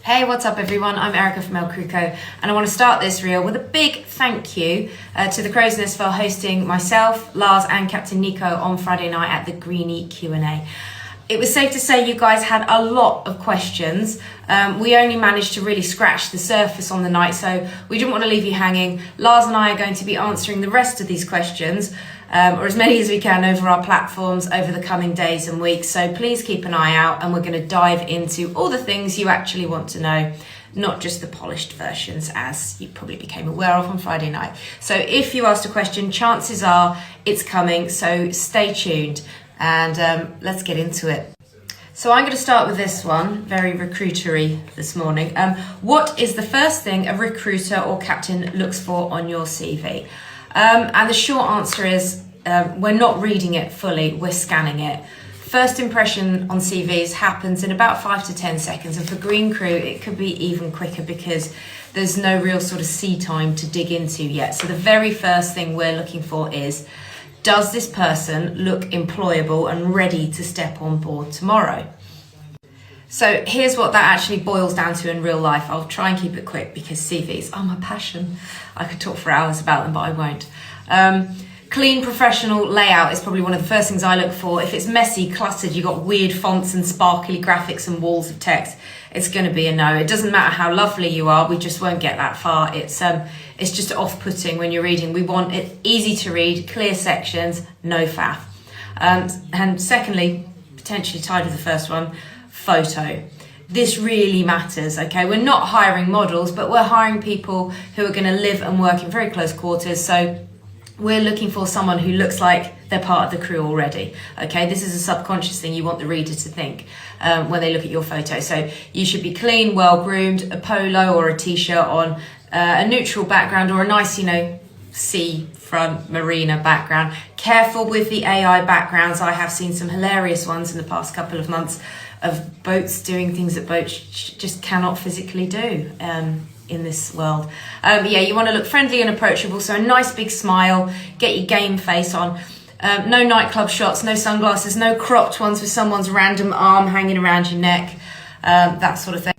Hey, what's up everyone? I'm Erica from El Cruco, and I want to start this reel with a big thank you to the Crow's Nest for hosting myself, Lars and Captain Nico on Friday night at the Greenie Q&A. It was safe to say you guys had a lot of questions. We only managed to really scratch the surface on the night, so we didn't want to leave you hanging. Lars and I are going to be answering the rest of these questions, or as many as we can over our platforms over the coming days and weeks. So please keep an eye out, and we're going to dive into all the things you actually want to know, not just the polished versions, as you probably became aware of on Friday night. So if you asked a question, chances are it's coming, so stay tuned. And let's get into it. So I'm going to start with this one, very recruitery this morning. What is the first thing a recruiter or captain looks for on your CV? And the short answer is we're not reading it fully, we're scanning it. First impression on CVs happens in about 5 to 10 seconds. And for Green Crew, it could be even quicker because there's no real sort of sea time to dig into yet. So the very first thing we're looking for is, does this person look employable and ready to step on board tomorrow? So here's what that actually boils down to in real life. I'll try and keep it quick because CVs are my passion. I could talk for hours about them, but I won't. Clean professional layout is probably one of the first things I look for. If it's messy, cluttered, you've got weird fonts and sparkly graphics and walls of text, it's going to be a no. It doesn't matter how lovely you are, we just won't get that far. It's just off-putting when you're reading. We want it easy to read, clear sections, no faff. And secondly, potentially tied with the first one, photo. This really matters, okay? We're not hiring models, but we're hiring people who are going to live and work in very close quarters. So we're looking for someone who looks like they're part of the crew already, okay? This is a subconscious thing you want the reader to think when they look at your photo. So you should be clean, well-groomed, a polo or a t-shirt on, a neutral background or a nice, seafront marina background. Careful with the AI backgrounds. I have seen some hilarious ones in the past couple of months of boats doing things that boats just cannot physically do in this world. You want to look friendly and approachable, so a nice big smile, get your game face on. No nightclub shots, no sunglasses, no cropped ones with someone's random arm hanging around your neck, that sort of thing.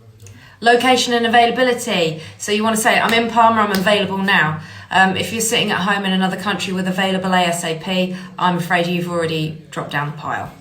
Location and availability. So you want to say, I'm in Palma, I'm available now. If you're sitting at home in another country with available ASAP, I'm afraid you've already dropped down the pile.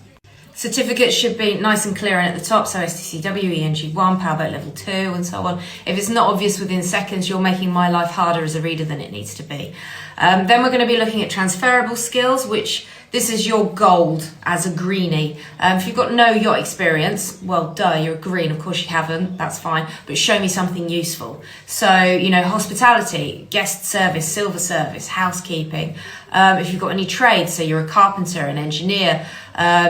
Certificates should be nice and clear and at the top, so STCW, ENG1, Powerboat Level 2 and so on. If it's not obvious within seconds, you're making my life harder as a reader than it needs to be. Then we're going to be looking at transferable skills, which this is your gold as a greenie. If you've got no yacht experience, well, duh, you're a green. Of course you haven't, that's fine. But show me something useful. So, hospitality, guest service, silver service, housekeeping. If you've got any trades, so you're a carpenter, an engineer,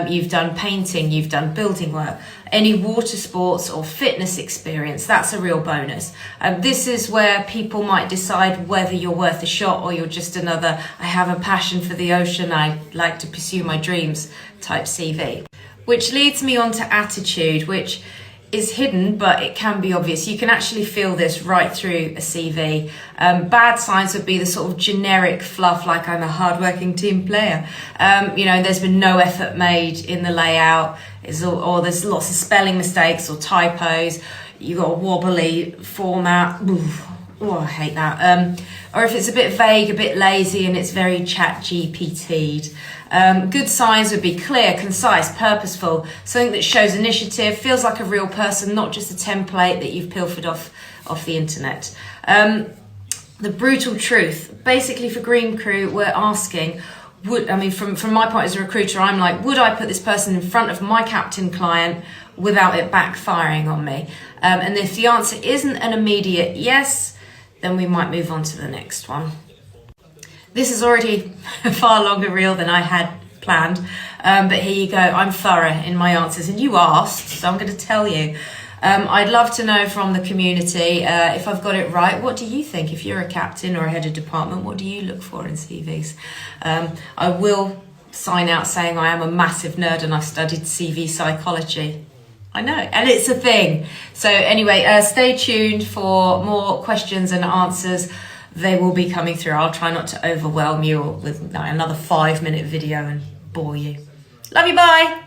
you've done painting, you've done building work, any water sports or fitness experience, that's a real bonus. This is where people might decide whether you're worth a shot or you're just another, I have a passion for the ocean, I like to pursue my dreams type CV. Which leads me on to attitude, which is hidden, but it can be obvious. You can actually feel this right through a CV. Bad signs would be the sort of generic fluff, like I'm a hardworking team player. There's been no effort made in the layout, or there's lots of spelling mistakes or typos. You've got a wobbly format. Oof. Oh, I hate that. Or if it's a bit vague, a bit lazy, and it's very chat GPT'd. Good signs would be clear, concise, purposeful, something that shows initiative, feels like a real person, not just a template that you've pilfered off the internet. The brutal truth, basically for Green Crew, we're asking, from my point as a recruiter, I'm like, would I put this person in front of my captain client without it backfiring on me? And if the answer isn't an immediate yes, then we might move on to the next one. This is already a far longer reel than I had planned, but here you go. I'm thorough in my answers, and you asked, so I'm going to tell you. I'd love to know from the community if I've got it right. What do you think? If you're a captain or a head of department, what do you look for in CVs? I will sign out saying I am a massive nerd and I've studied CV psychology. I know, and it's a thing. So anyway, stay tuned for more questions and answers. They will be coming through. I'll try not to overwhelm you with another 5-minute video and bore you. Love you, bye.